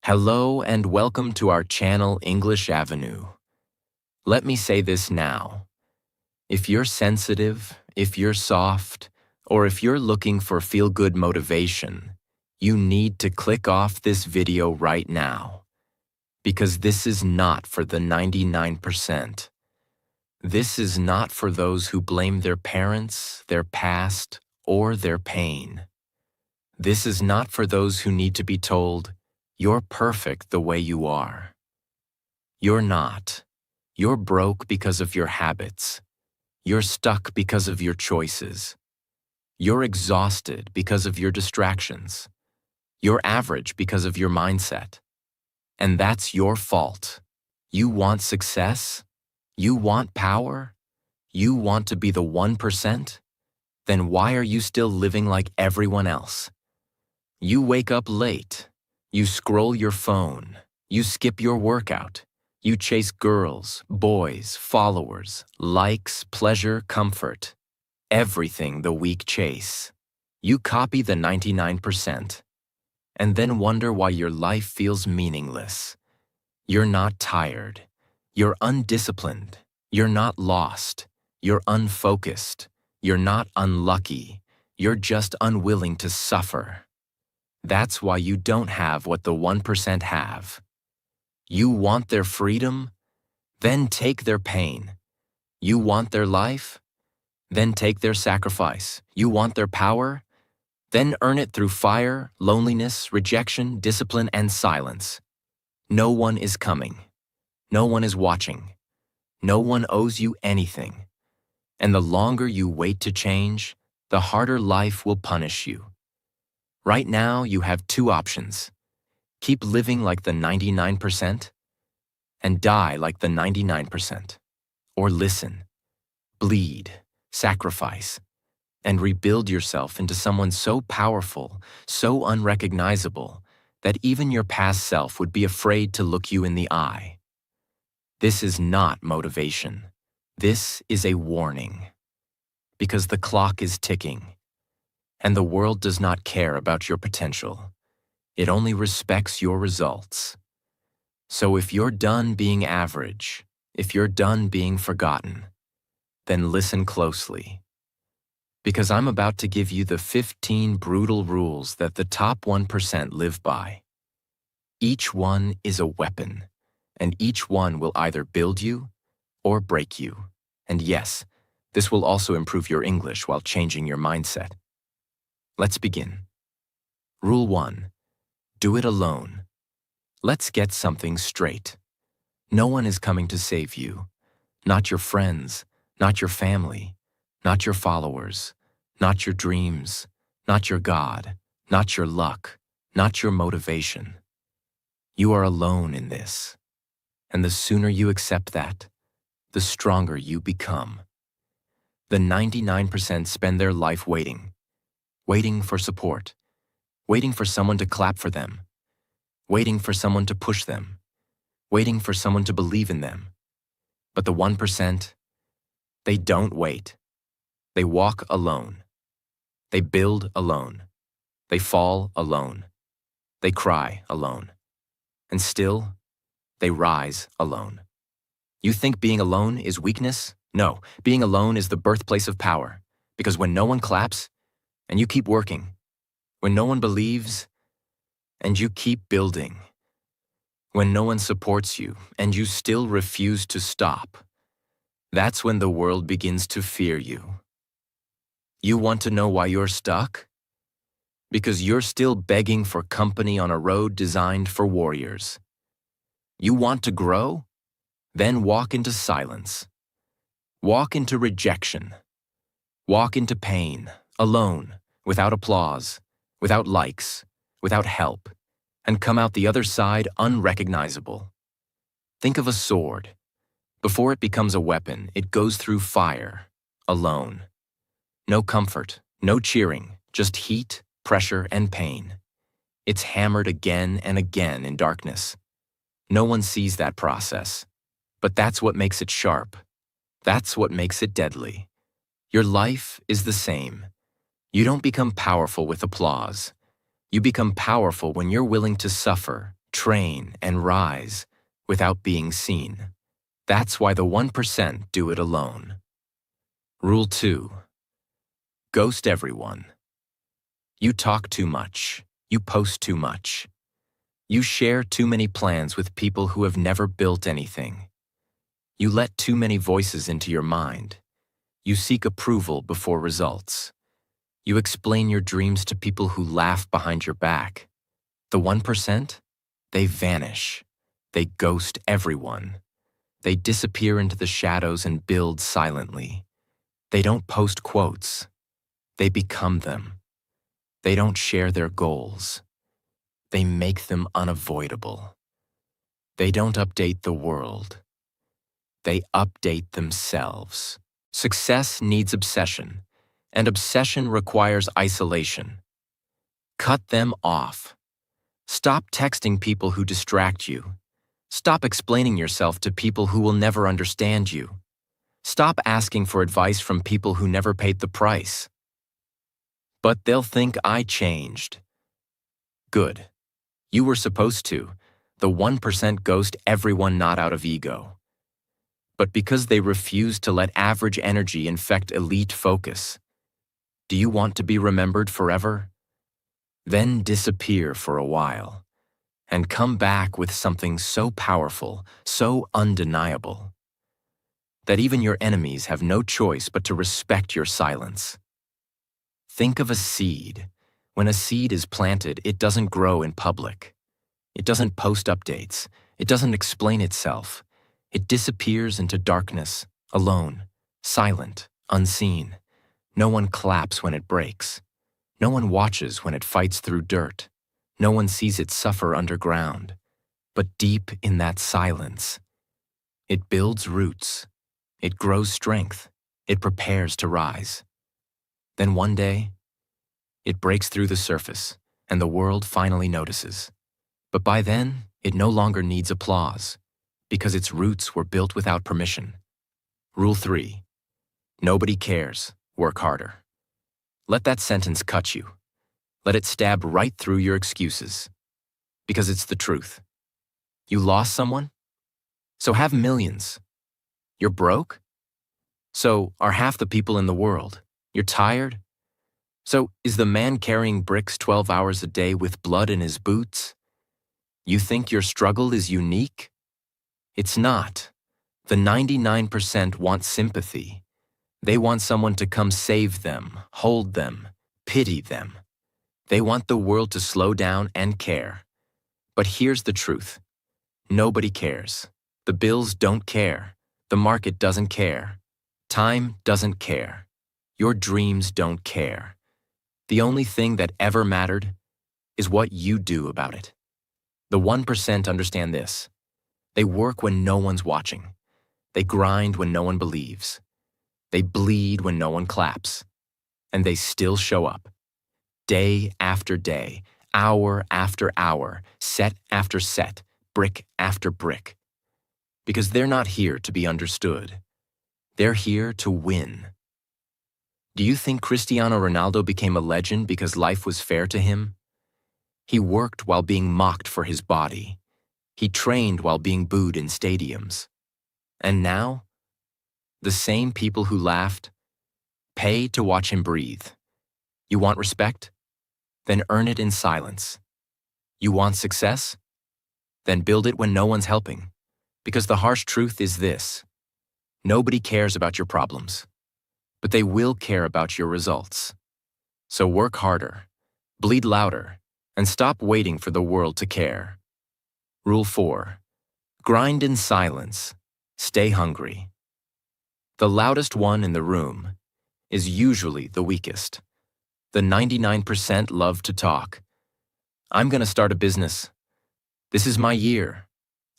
Hello and welcome to our channel English Avenue. Let me say this now. If you're sensitive, if you're soft, or if you're looking for feel-good motivation, you need to click off this video right now. Because this is not for the 99%. This is not for those who blame their parents, their past, or their pain. This is not for those who need to be told, "You're perfect the way you are." You're not. You're broke because of your habits. You're stuck because of your choices. You're exhausted because of your distractions. You're average because of your mindset. And that's your fault. You want success? You want power? You want to be the 1%? Then why are you still living like everyone else? You wake up late. You scroll your phone. You skip your workout. You chase girls, boys, followers, likes, pleasure, comfort. Everything the weak chase. You copy the 99%. And then wonder why your life feels meaningless. You're not tired. You're undisciplined. You're not lost. You're unfocused. You're not unlucky. You're just unwilling to suffer. That's why you don't have what the 1% have. You want their freedom? Then take their pain. You want their life? Then take their sacrifice. You want their power? Then earn it through fire, loneliness, rejection, discipline, and silence. No one is coming. No one is watching. No one owes you anything. And the longer you wait to change, the harder life will punish you. Right now, you have two options. Keep living like the 99% and die like the 99%. Or listen, bleed, sacrifice, and rebuild yourself into someone so powerful, so unrecognizable, that even your past self would be afraid to look you in the eye. This is not motivation. This is a warning. Because the clock is ticking. And the world does not care about your potential. It only respects your results. So if you're done being average, if you're done being forgotten, then listen closely. Because I'm about to give you the 15 brutal rules that the top 1% live by. Each one is a weapon, and each one will either build you or break you. And yes, this will also improve your English while changing your mindset. Let's begin. Rule 1. Do it alone. Let's get something straight. No one is coming to save you. Not your friends, not your family, not your followers, not your dreams, not your God, not your luck, not your motivation. You are alone in this. And the sooner you accept that, the stronger you become. The 99% spend their life waiting for support, waiting for someone to clap for them, waiting for someone to push them, waiting for someone to believe in them. But the 1%, they don't wait. They walk alone. They build alone. They fall alone. They cry alone. And still, they rise alone. You think being alone is weakness? No, being alone is the birthplace of power. Because when no one claps, and you keep working, when no one believes, and you keep building, when no one supports you, and you still refuse to stop, that's when the world begins to fear you. You want to know why you're stuck? Because you're still begging for company on a road designed for warriors. You want to grow? Then walk into silence. Walk into rejection. Walk into pain, alone, without applause, without likes, without help, and come out the other side unrecognizable. Think of a sword. Before it becomes a weapon, it goes through fire, alone. No comfort, no cheering, just heat, pressure, and pain. It's hammered again and again in darkness. No one sees that process, but that's what makes it sharp. That's what makes it deadly. Your life is the same. You don't become powerful with applause. You become powerful when you're willing to suffer, train, and rise without being seen. That's why the 1% do it alone. Rule 2. Ghost everyone. You talk too much. You post too much. You share too many plans with people who have never built anything. You let too many voices into your mind. You seek approval before results. You explain your dreams to people who laugh behind your back. The 1%? They vanish. They ghost everyone. They disappear into the shadows and build silently. They don't post quotes. They become them. They don't share their goals. They make them unavoidable. They don't update the world. They update themselves. Success needs obsession, and obsession requires isolation. Cut them off. Stop texting people who distract you. Stop explaining yourself to people who will never understand you. Stop asking for advice from people who never paid the price. But they'll think I changed. Good. You were supposed to. The 1% ghost everyone not out of ego, but because they refuse to let average energy infect elite focus. Do you want to be remembered forever? Then disappear for a while, and come back with something so powerful, so undeniable, that even your enemies have no choice but to respect your silence. Think of a seed. When a seed is planted, it doesn't grow in public. It doesn't post updates. It doesn't explain itself. It disappears into darkness, alone, silent, unseen. No one claps when it breaks. No one watches when it fights through dirt. No one sees it suffer underground. But deep in that silence, it builds roots. It grows strength. It prepares to rise. Then one day, it breaks through the surface, and the world finally notices. But by then, it no longer needs applause, because its roots were built without permission. Rule 3. Nobody cares. Work harder. Let that sentence cut you. Let it stab right through your excuses. Because it's the truth. You lost someone? So have millions. You're broke? So are half the people in the world. You're tired? So is the man carrying bricks 12 hours a day with blood in his boots? You think your struggle is unique? It's not. The 99% want sympathy. They want someone to come save them, hold them, pity them. They want the world to slow down and care. But here's the truth. Nobody cares. The bills don't care. The market doesn't care. Time doesn't care. Your dreams don't care. The only thing that ever mattered is what you do about it. The 1% understand this. They work when no one's watching. They grind when no one believes. They bleed when no one claps. And they still show up. Day after day, hour after hour, set after set, brick after brick. Because they're not here to be understood. They're here to win. Do you think Cristiano Ronaldo became a legend because life was fair to him? He worked while being mocked for his body. He trained while being booed in stadiums. And now, the same people who laughed pay to watch him breathe. You want respect? Then earn it in silence. You want success? Then build it when no one's helping. Because the harsh truth is this: nobody cares about your problems, but they will care about your results. So work harder, bleed louder, and stop waiting for the world to care. Rule 4. Grind in silence. Stay hungry. The loudest one in the room is usually the weakest. The 99% love to talk. I'm going to start a business. This is my year.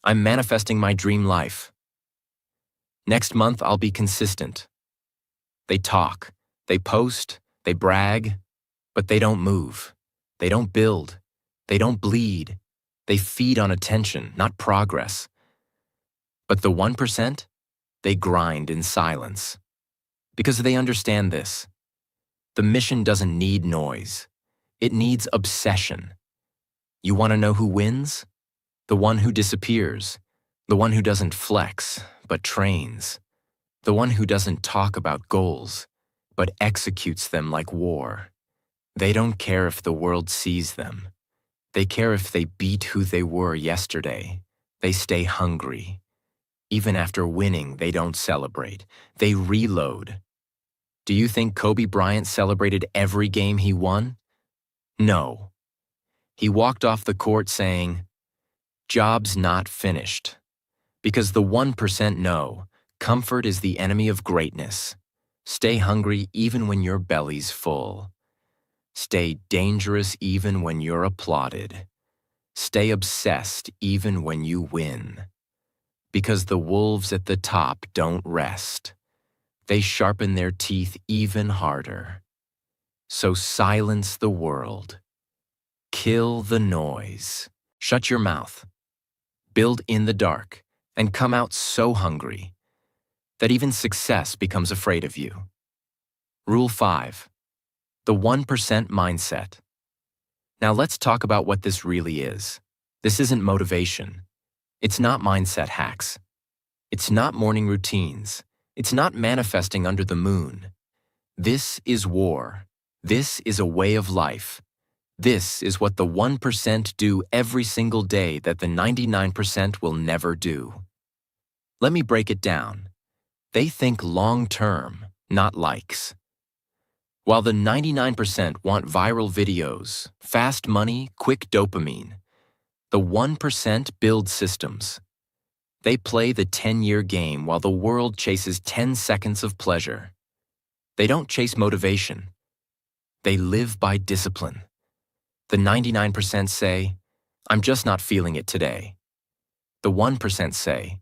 I'm manifesting my dream life. Next month, I'll be consistent. They talk, they post, they brag, but they don't move. They don't build. They don't bleed. They feed on attention, not progress. But the 1%, they grind in silence. Because they understand this. The mission doesn't need noise. It needs obsession. You want to know who wins? The one who disappears. The one who doesn't flex, but trains. The one who doesn't talk about goals, but executes them like war. They don't care if the world sees them. They care if they beat who they were yesterday. They stay hungry. Even after winning, they don't celebrate. They reload. Do you think Kobe Bryant celebrated every game he won? No. He walked off the court saying, "Job's not finished." Because the 1% know, comfort is the enemy of greatness. Stay hungry even when your belly's full. Stay dangerous even when you're applauded. Stay obsessed even when you win. Because the wolves at the top don't rest. They sharpen their teeth even harder. So silence the world. Kill the noise. Shut your mouth. Build in the dark and come out so hungry that even success becomes afraid of you. Rule 5. The 1% mindset. Now let's talk about what this really is. This isn't motivation. It's not mindset hacks. It's not morning routines. It's not manifesting under the moon. This is war. This is a way of life. This is what the 1% do every single day that the 99% will never do. Let me break it down. They think long-term, not likes. While the 99% want viral videos, fast money, quick dopamine, the 1% build systems. They play the 10-year game while the world chases 10 seconds of pleasure. They don't chase motivation. They live by discipline. The 99% say, "I'm just not feeling it today." The 1% say,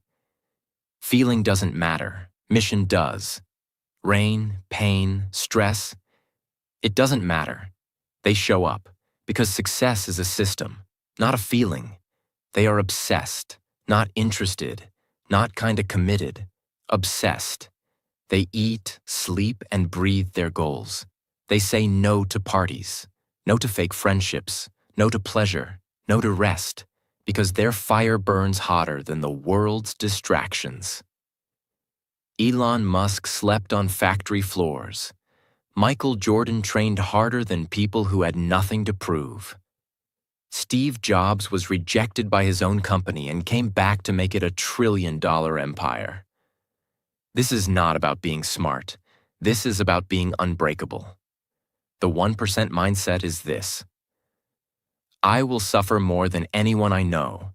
"Feeling doesn't matter, mission does. Rain, pain, stress, it doesn't matter." They show up because success is a system, not a feeling. They are obsessed, not interested, not kinda committed, obsessed. They eat, sleep, and breathe their goals. They say no to parties, no to fake friendships, no to pleasure, no to rest, because their fire burns hotter than the world's distractions. Elon Musk slept on factory floors. Michael Jordan trained harder than people who had nothing to prove. Steve Jobs was rejected by his own company and came back to make it a trillion-dollar empire. This is not about being smart. This is about being unbreakable. The 1% mindset is this: I will suffer more than anyone I know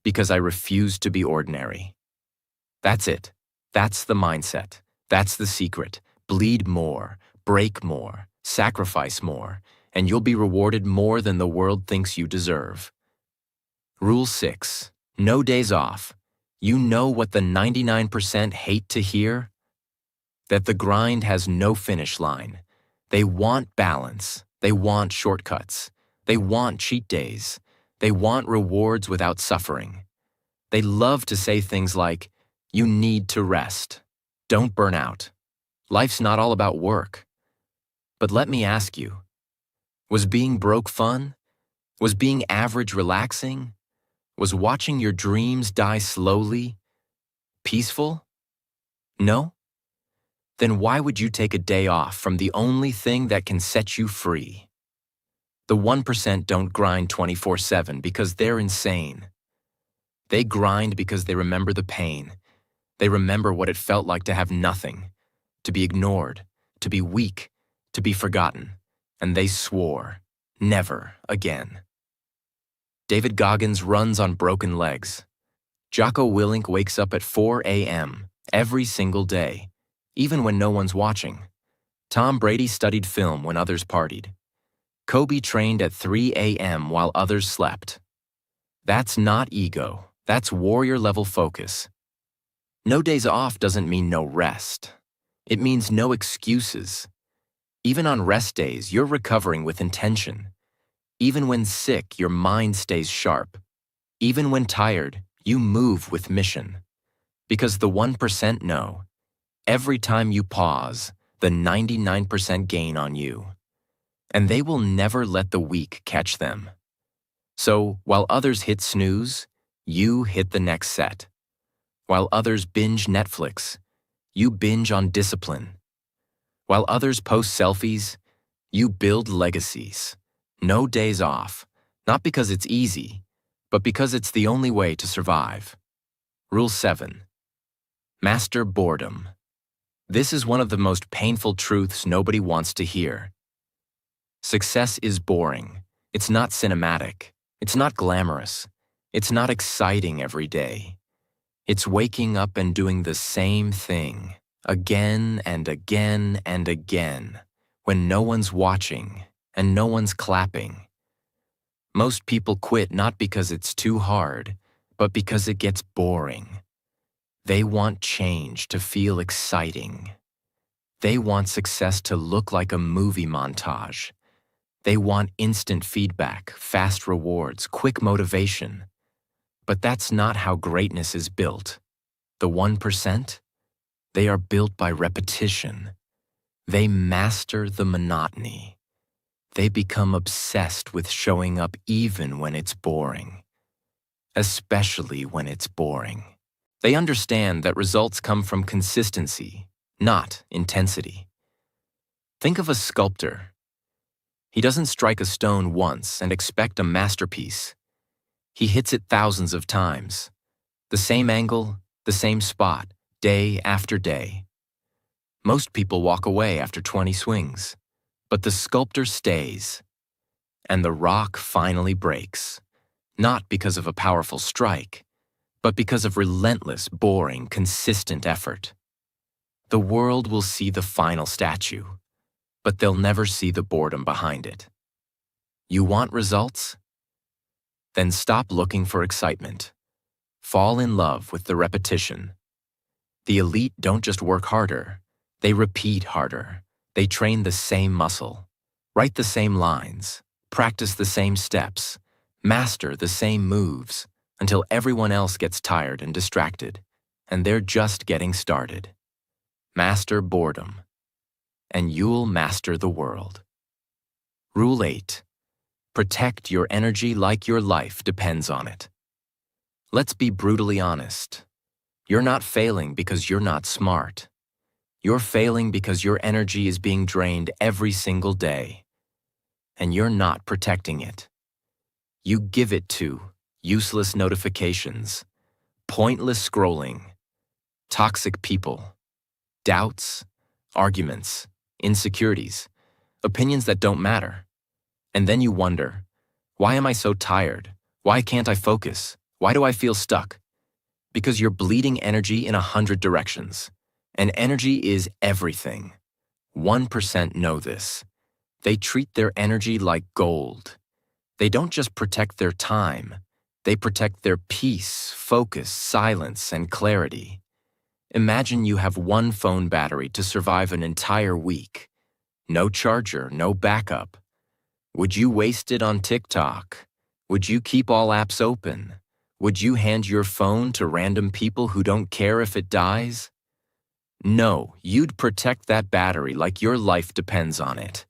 because I refuse to be ordinary. That's it. That's the mindset. That's the secret. Bleed more, break more, sacrifice more, and you'll be rewarded more than the world thinks you deserve. Rule 6. No days off. You know what the 99% hate to hear? That the grind has no finish line. They want balance. They want shortcuts. They want cheat days. They want rewards without suffering. They love to say things like, "You need to rest. Don't burn out. Life's not all about work." But let me ask you, was being broke fun? Was being average relaxing? Was watching your dreams die slowly peaceful? No? Then why would you take a day off from the only thing that can set you free? The 1% don't grind 24/7 because they're insane. They grind because they remember the pain. They remember what it felt like to have nothing, to be ignored, to be weak, to be forgotten, and they swore, never again. David Goggins runs on broken legs. Jocko Willink wakes up at 4 a.m. every single day, even when no one's watching. Tom Brady studied film when others partied. Kobe trained at 3 a.m. while others slept. That's not ego. That's warrior-level focus. No days off doesn't mean no rest. It means no excuses. Even on rest days, you're recovering with intention. Even when sick, your mind stays sharp. Even when tired, you move with mission. Because the 1% know, every time you pause, the 99% gain on you. And they will never let the weak catch them. So, while others hit snooze, you hit the next set. While others binge Netflix, you binge on discipline. While others post selfies, you build legacies. No days off, not because it's easy, but because it's the only way to survive. Rule 7. Master boredom. This is one of the most painful truths nobody wants to hear. Success is boring. It's not cinematic. It's not glamorous. It's not exciting every day. It's waking up and doing the same thing, again and again and again, when no one's watching and no one's clapping. Most people quit not because it's too hard, but because it gets boring. They want change to feel exciting. They want success to look like a movie montage. They want instant feedback, fast rewards, quick motivation. But that's not how greatness is built. The 1%? They are built by repetition. They master the monotony. They become obsessed with showing up even when it's boring. Especially when it's boring. They understand that results come from consistency, not intensity. Think of a sculptor. He doesn't strike a stone once and expect a masterpiece. He hits it thousands of times. The same angle, the same spot, day after day. Most people walk away after 20 swings, but the sculptor stays. And the rock finally breaks, not because of a powerful strike, but because of relentless, boring, consistent effort. The world will see the final statue, but they'll never see the boredom behind it. You want results? Then stop looking for excitement. Fall in love with the repetition. The elite don't just work harder, they repeat harder. They train the same muscle, write the same lines, practice the same steps, master the same moves, until everyone else gets tired and distracted, and they're just getting started. Master boredom, and you'll master the world. Rule 8. Protect your energy like your life depends on it. Let's be brutally honest. You're not failing because you're not smart. You're failing because your energy is being drained every single day, and you're not protecting it. You give it to useless notifications, pointless scrolling, toxic people, doubts, arguments, insecurities, opinions that don't matter. And then you wonder, why am I so tired? Why can't I focus? Why do I feel stuck? Because you're bleeding energy in 100 directions. And energy is everything. 1% know this. They treat their energy like gold. They don't just protect their time. They protect their peace, focus, silence, and clarity. Imagine you have one phone battery to survive an entire week. No charger, no backup. Would you waste it on TikTok? Would you keep all apps open? Would you hand your phone to random people who don't care if it dies? No, you'd protect that battery like your life depends on it.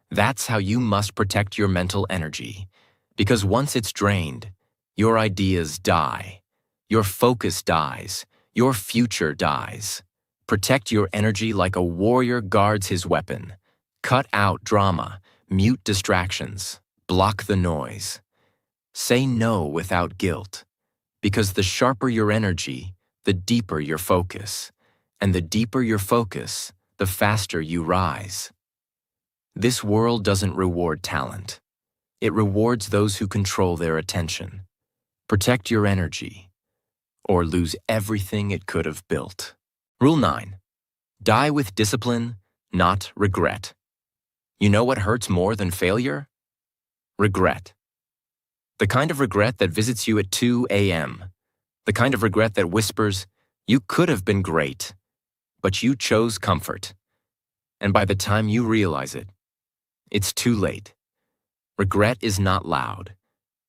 That's how you must protect your mental energy. Because once it's drained, your ideas die. Your focus dies. Your future dies. Protect your energy like a warrior guards his weapon. Cut out drama. Mute distractions. Block the noise. Say no without guilt. Because the sharper your energy, the deeper your focus. And the deeper your focus, the faster you rise. This world doesn't reward talent. It rewards those who control their attention. Protect your energy, or lose everything it could have built. Rule 9. Die with discipline, not regret. You know what hurts more than failure? Regret. The kind of regret that visits you at 2 a.m. The kind of regret that whispers, "You could have been great, but you chose comfort." And by the time you realize it, it's too late. Regret is not loud.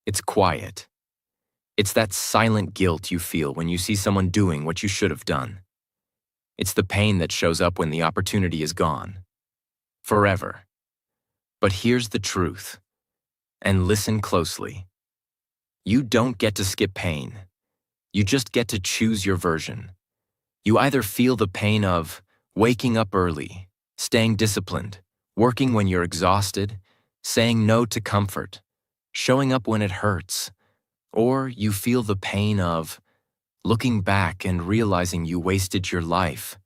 It's quiet. It's that silent guilt you feel when you see someone doing what you should have done. It's the pain that shows up when the opportunity is gone. Forever. But here's the truth. And listen closely. You don't get to skip pain. You just get to choose your version. You either feel the pain of waking up early, staying disciplined, working when you're exhausted, saying no to comfort, showing up when it hurts, or you feel the pain of looking back and realizing you wasted your life,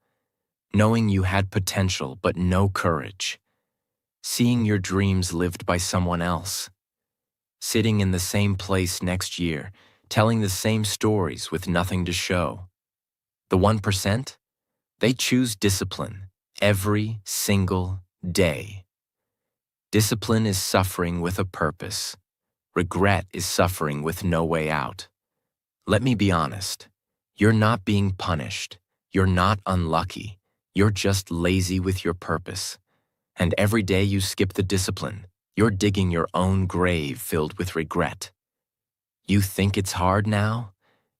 knowing you had potential but no courage, seeing your dreams lived by someone else, sitting in the same place next year, telling the same stories with nothing to show. The 1%? They choose discipline every single day. Discipline is suffering with a purpose. Regret is suffering with no way out. Let me be honest. You're not being punished. You're not unlucky. You're just lazy with your purpose. And every day you skip the discipline, you're digging your own grave filled with regret. You think it's hard now?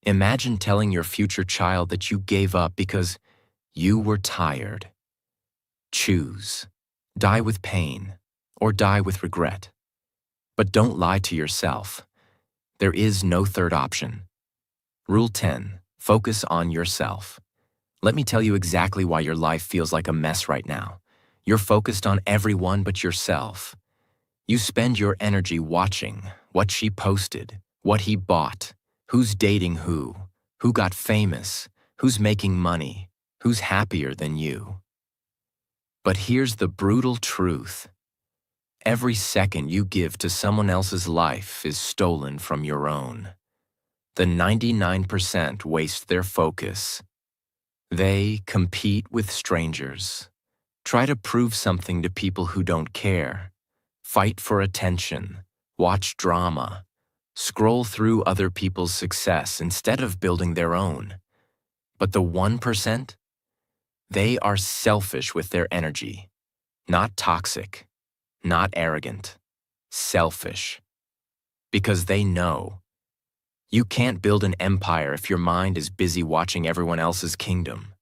Imagine telling your future child that you gave up because you were tired. Choose. Die with pain or die with regret. But don't lie to yourself. There is no third option. Rule 10. Focus on yourself. Let me tell you exactly why your life feels like a mess right now. You're focused on everyone but yourself. You spend your energy watching what she posted, what he bought, who's dating who got famous, who's making money, who's happier than you. But here's the brutal truth. Every second you give to someone else's life is stolen from your own. The 99% waste their focus. They compete with strangers, try to prove something to people who don't care, fight for attention, watch drama, scroll through other people's success instead of building their own. But the 1%? They are selfish with their energy. Not toxic, not arrogant, selfish. Because they know. You can't build an empire if your mind is busy watching everyone else's kingdom.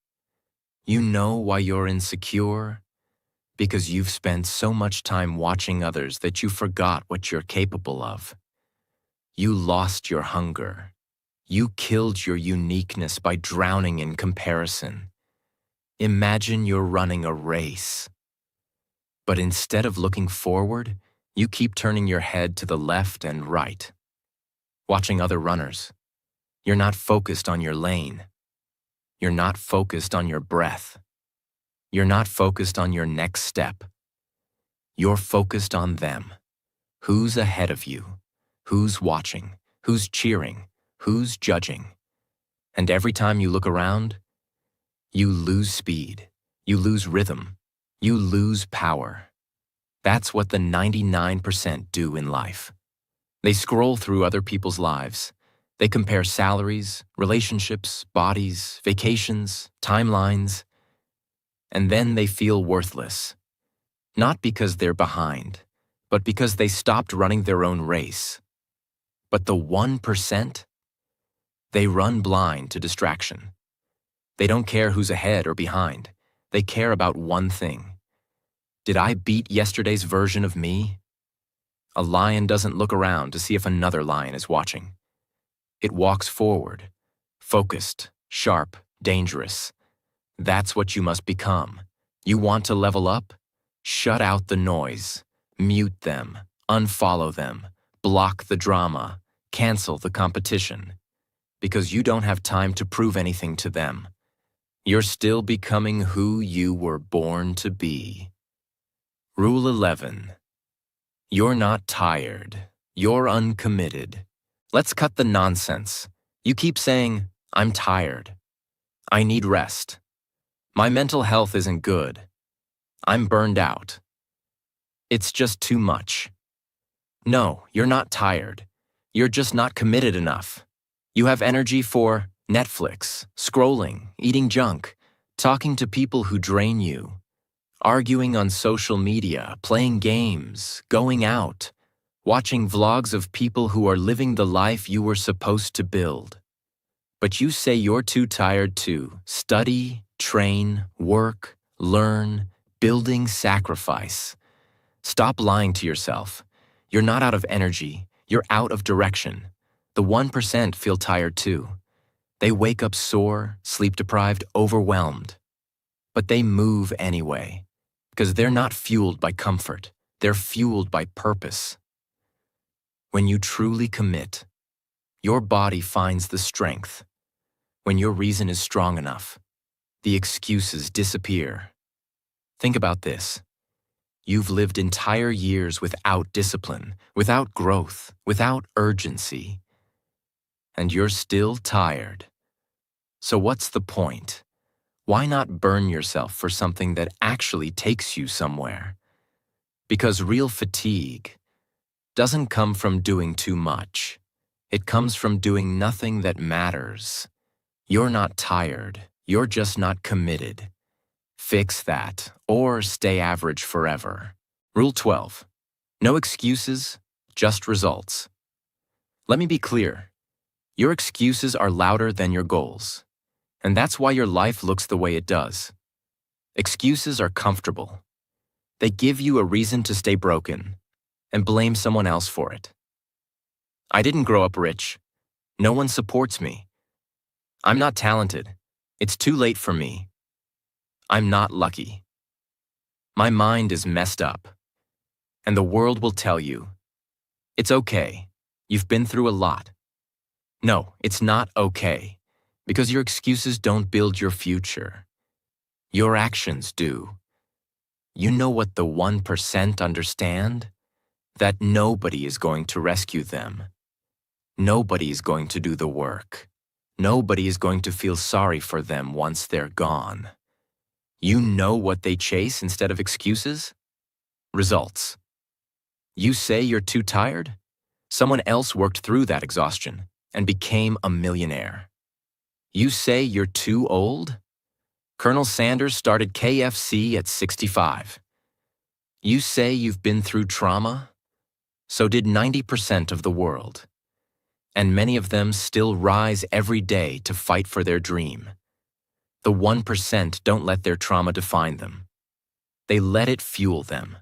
You know why you're insecure? Because you've spent so much time watching others that you forgot what you're capable of. You lost your hunger. You killed your uniqueness by drowning in comparison. Imagine you're running a race. But instead of looking forward, you keep turning your head to the left and right, watching other runners. You're not focused on your lane. You're not focused on your breath. You're not focused on your next step. You're focused on them. Who's ahead of you? Who's watching? Who's cheering? Who's judging? And every time you look around, you lose speed. You lose rhythm. You lose power. That's what the 99% do in life. They scroll through other people's lives. They compare salaries, relationships, bodies, vacations, timelines, and then they feel worthless. Not because they're behind, but because they stopped running their own race. But the 1%? They run blind to distraction. They don't care who's ahead or behind. They care about one thing. Did I beat yesterday's version of me? A lion doesn't look around to see if another lion is watching. It walks forward, focused, sharp, dangerous. That's what you must become. You want to level up? Shut out the noise. Mute them. Unfollow them. Block the drama. Cancel the competition. Because you don't have time to prove anything to them. You're still becoming who you were born to be. Rule 11. You're not tired. You're uncommitted. Let's cut the nonsense. You keep saying, I'm tired. I need rest. My mental health isn't good. I'm burned out. It's just too much. No, you're not tired. You're just not committed enough. You have energy for Netflix, scrolling, eating junk, talking to people who drain you, arguing on social media, playing games, going out, watching vlogs of people who are living the life you were supposed to build. But you say you're too tired to study, train, work, learn, building, sacrifice. Stop lying to yourself. You're not out of energy. You're out of direction. The 1% feel tired too. They wake up sore, sleep-deprived, overwhelmed. But they move anyway, because they're not fueled by comfort. They're fueled by purpose. When you truly commit, your body finds the strength. When your reason is strong enough, the excuses disappear. Think about this. You've lived entire years without discipline, without growth, without urgency. And you're still tired. So what's the point? Why not burn yourself for something that actually takes you somewhere? Because real fatigue doesn't come from doing too much. It comes from doing nothing that matters. You're not tired. You're just not committed. Fix that, or stay average forever. Rule 12. No excuses, just results. Let me be clear. Your excuses are louder than your goals. And that's why your life looks the way it does. Excuses are comfortable. They give you a reason to stay broken and blame someone else for it. I didn't grow up rich. No one supports me. I'm not talented. It's too late for me. I'm not lucky. My mind is messed up. And the world will tell you, it's okay. You've been through a lot. No, it's not okay, because your excuses don't build your future. Your actions do. You know what the 1% understand? That nobody is going to rescue them. Nobody is going to do the work. Nobody is going to feel sorry for them once they're gone. You know what they chase instead of excuses? Results. You say you're too tired? Someone else worked through that exhaustion and became a millionaire. You say you're too old? Colonel Sanders started KFC at 65. You say you've been through trauma? So did 90% of the world. And many of them still rise every day to fight for their dream. The 1% don't let their trauma define them. They let it fuel them.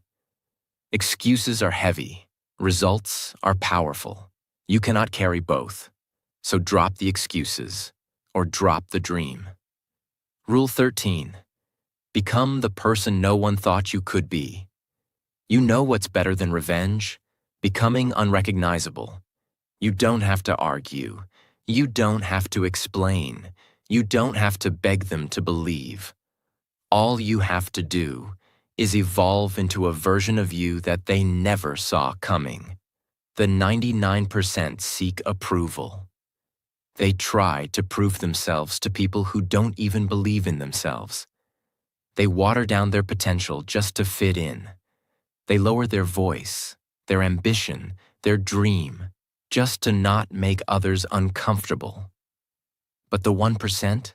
Excuses are heavy. Results are powerful. You cannot carry both. So drop the excuses, or drop the dream. Rule 13. Become the person no one thought you could be. You know what's better than revenge? Becoming unrecognizable. You don't have to argue. You don't have to explain. You don't have to beg them to believe. All you have to do is evolve into a version of you that they never saw coming. The 99% seek approval. They try to prove themselves to people who don't even believe in themselves. They water down their potential just to fit in. They lower their voice, their ambition, their dream, just to not make others uncomfortable. But the 1%?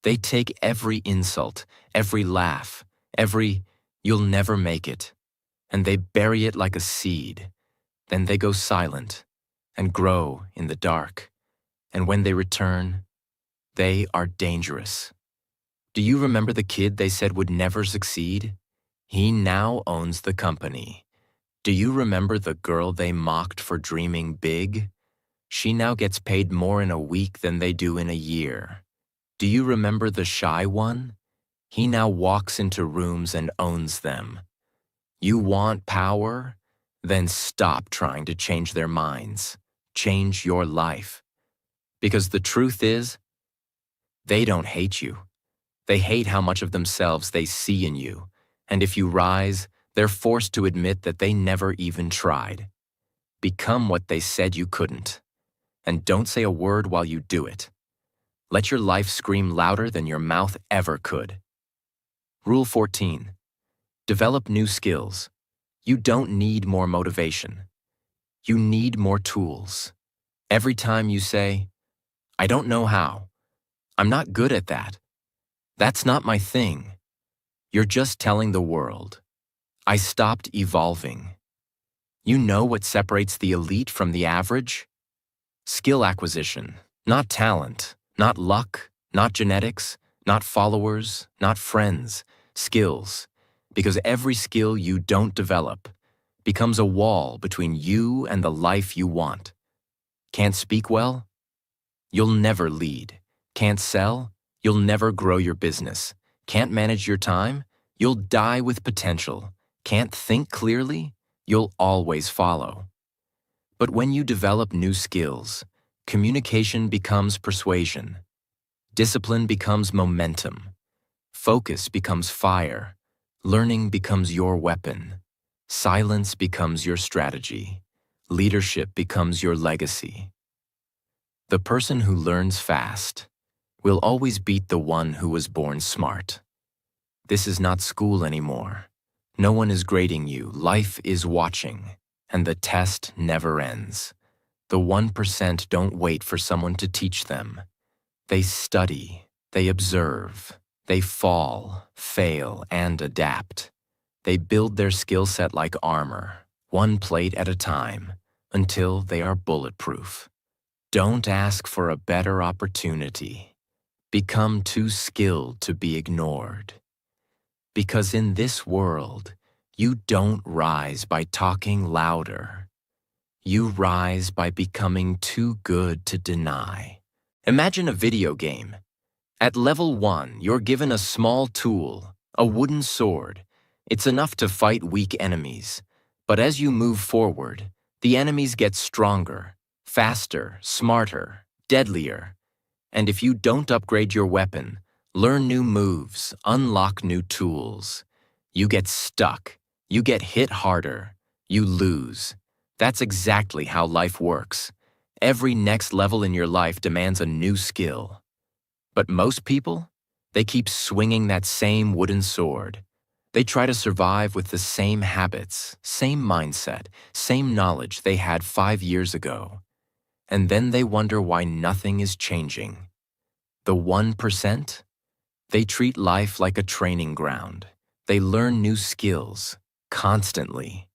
They take every insult, every laugh, every "you'll never make it," and they bury it like a seed. Then they go silent and grow in the dark. And when they return, they are dangerous. Do you remember the kid they said would never succeed? He now owns the company. Do you remember the girl they mocked for dreaming big? She now gets paid more in a week than they do in a year. Do you remember the shy one? He now walks into rooms and owns them. You want power? Then stop trying to change their minds. Change your life. Because the truth is, they don't hate you. They hate how much of themselves they see in you. And if you rise, they're forced to admit that they never even tried. Become what they said you couldn't. And don't say a word while you do it. Let your life scream louder than your mouth ever could. Rule 14. Develop new skills. You don't need more motivation. You need more tools. Every time you say, "I don't know how. I'm not good at that. That's not my thing," you're just telling the world, "I stopped evolving." You know what separates the elite from the average? Skill acquisition, not talent, not luck, not genetics, not followers, not friends, skills. Because every skill you don't develop becomes a wall between you and the life you want. Can't speak well? you'll never lead. Can't sell? You'll never grow your business. Can't manage your time? You'll die with potential. Can't think clearly? You'll always follow. But when you develop new skills, communication becomes persuasion. Discipline becomes momentum. Focus becomes fire. Learning becomes your weapon. Silence becomes your strategy. Leadership becomes your legacy. The person who learns fast will always beat the one who was born smart. This is not school anymore. No one is grading you. Life is watching, and the test never ends. The 1% don't wait for someone to teach them. They study, they observe, they fall, fail, and adapt. They build their skill set like armor, one plate at a time, until they are bulletproof. Don't ask for a better opportunity. Become too skilled to be ignored. Because in this world, you don't rise by talking louder. You rise by becoming too good to deny. Imagine a video game. At level 1, you're given a small tool, a wooden sword. It's enough to fight weak enemies. But as you move forward, the enemies get stronger, faster, smarter, deadlier. And if you don't upgrade your weapon, learn new moves, unlock new tools, you get stuck, you get hit harder, you lose. That's exactly how life works. Every next level in your life demands a new skill. But most people, they keep swinging that same wooden sword. They try to survive with the same habits, same mindset, same knowledge they had 5 years ago. And then they wonder why nothing is changing. The 1%? They treat life like a training ground. They learn new skills, constantly.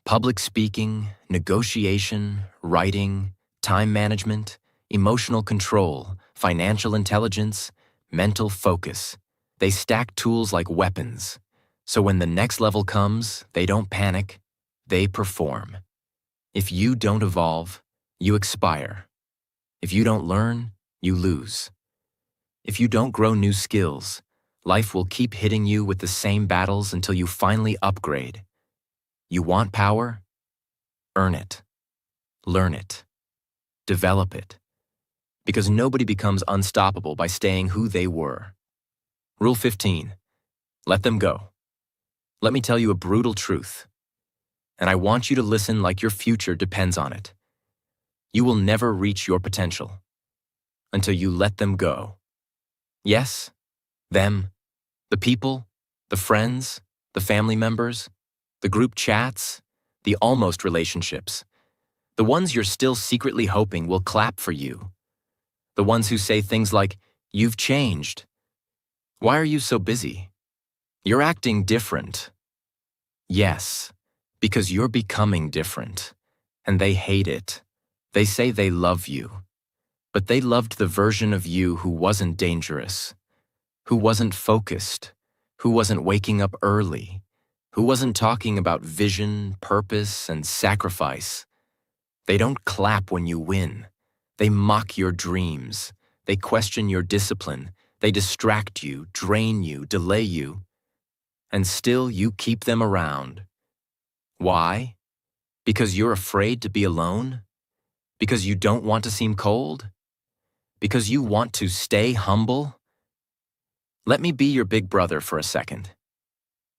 Public speaking, negotiation, writing, time management, emotional control, financial intelligence, mental focus. They stack tools like weapons. So when the next level comes, they don't panic, they perform. If you don't evolve, you expire. If you don't learn, you lose. If you don't grow new skills, life will keep hitting you with the same battles until you finally upgrade. You want power? Earn it. Learn it. Develop it. Because nobody becomes unstoppable by staying who they were. Rule 15. Let them go. Let me tell you a brutal truth. And I want you to listen like your future depends on it. You will never reach your potential until you let them go. Yes, them, the people, the friends, the family members, the group chats, the almost relationships, the ones you're still secretly hoping will clap for you, the ones who say things like, "You've changed. Why are you so busy? You're acting different." Yes, because you're becoming different, and they hate it. They say they love you, but they loved the version of you who wasn't dangerous, who wasn't focused, who wasn't waking up early, who wasn't talking about vision, purpose, and sacrifice. They don't clap when you win. They mock your dreams. They question your discipline. They distract you, drain you, delay you. And still you keep them around. Why? Because you're afraid to be alone? Because you don't want to seem cold? Because you want to stay humble? Let me be your big brother for a second.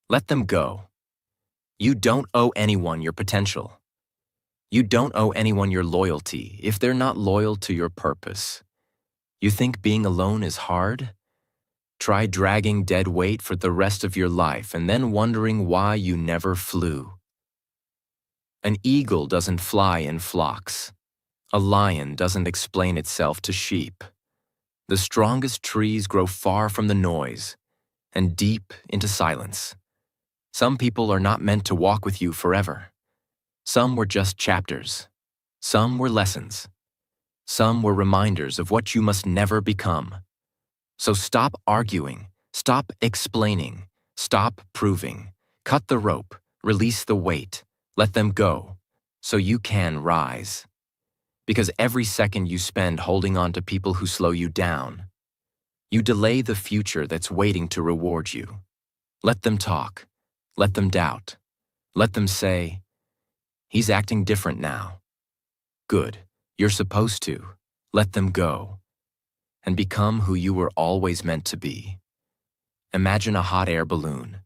Let them go. You don't owe anyone your potential. You don't owe anyone your loyalty if they're not loyal to your purpose. You think being alone is hard? Try dragging dead weight for the rest of your life and then wondering why you never flew. An eagle doesn't fly in flocks. A lion doesn't explain itself to sheep. The strongest trees grow far from the noise and deep into silence. Some people are not meant to walk with you forever. Some were just chapters. Some were lessons. Some were reminders of what you must never become. So stop arguing, stop explaining, stop proving. Cut the rope, release the weight, let them go, so you can rise. Because every second you spend holding on to people who slow you down, you delay the future that's waiting to reward you. Let them talk. Let them doubt. Let them say, "He's acting different now." Good. You're supposed to. Let them go. And become who you were always meant to be. Imagine a hot air balloon.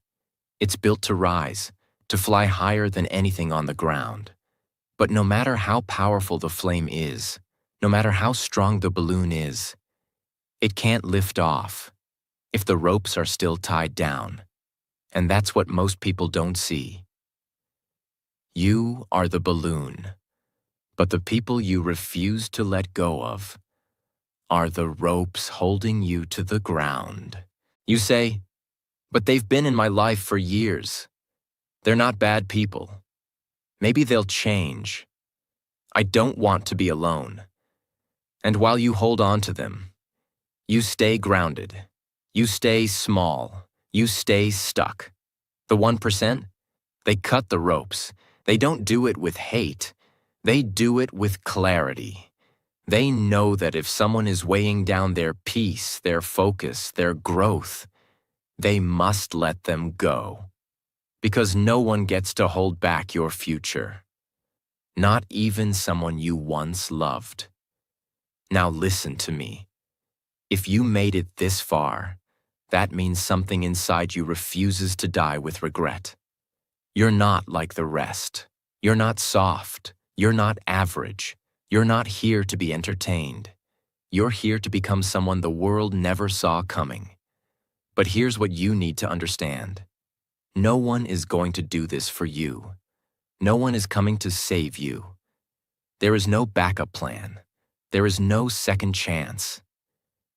It's built to rise, to fly higher than anything on the ground. But no matter how powerful the flame is, no matter how strong the balloon is, it can't lift off if the ropes are still tied down. And that's what most people don't see. You are the balloon, but the people you refuse to let go of are the ropes holding you to the ground. You say, "But they've been in my life for years. They're not bad people. Maybe they'll change. I don't want to be alone." And while you hold on to them, you stay grounded. You stay small. You stay stuck. The 1%, they cut the ropes. They don't do it with hate. They do it with clarity. They know that if someone is weighing down their peace, their focus, their growth, they must let them go. Because no one gets to hold back your future. Not even someone you once loved. Now listen to me. If you made it this far, that means something inside you refuses to die with regret. You're not like the rest. You're not soft. You're not average. You're not here to be entertained. You're here to become someone the world never saw coming. But here's what you need to understand. No one is going to do this for you. No one is coming to save you. There is no backup plan. There is no second chance.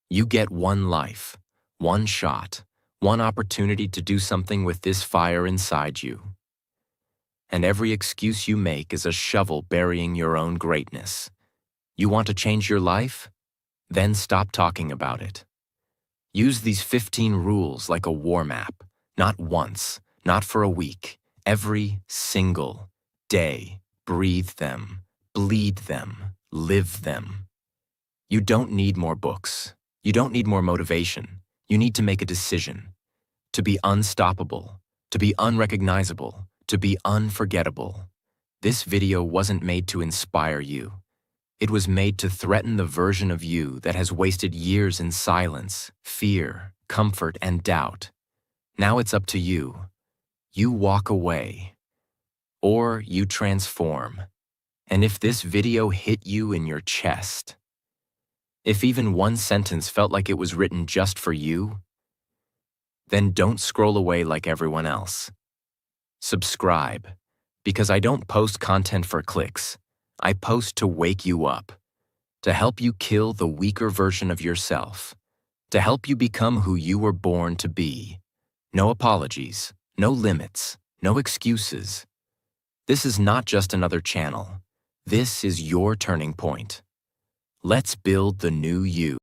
You get one life, one shot, one opportunity to do something with this fire inside you. And every excuse you make is a shovel burying your own greatness. You want to change your life? Then stop talking about it. Use these 15 rules like a war map, not once, not for a week, every single day. Breathe them, bleed them, live them. You don't need more books. You don't need more motivation. You need to make a decision. To be unstoppable, to be unrecognizable, to be unforgettable. This video wasn't made to inspire you. It was made to threaten the version of you that has wasted years in silence, fear, comfort, and doubt. Now it's up to you. You walk away, or you transform. And if this video hit you in your chest, if even one sentence felt like it was written just for you, then don't scroll away like everyone else. Subscribe, because I don't post content for clicks. I post to wake you up, to help you kill the weaker version of yourself, to help you become who you were born to be. No apologies, no limits, no excuses. This is not just another channel. This is your turning point. Let's build the new you.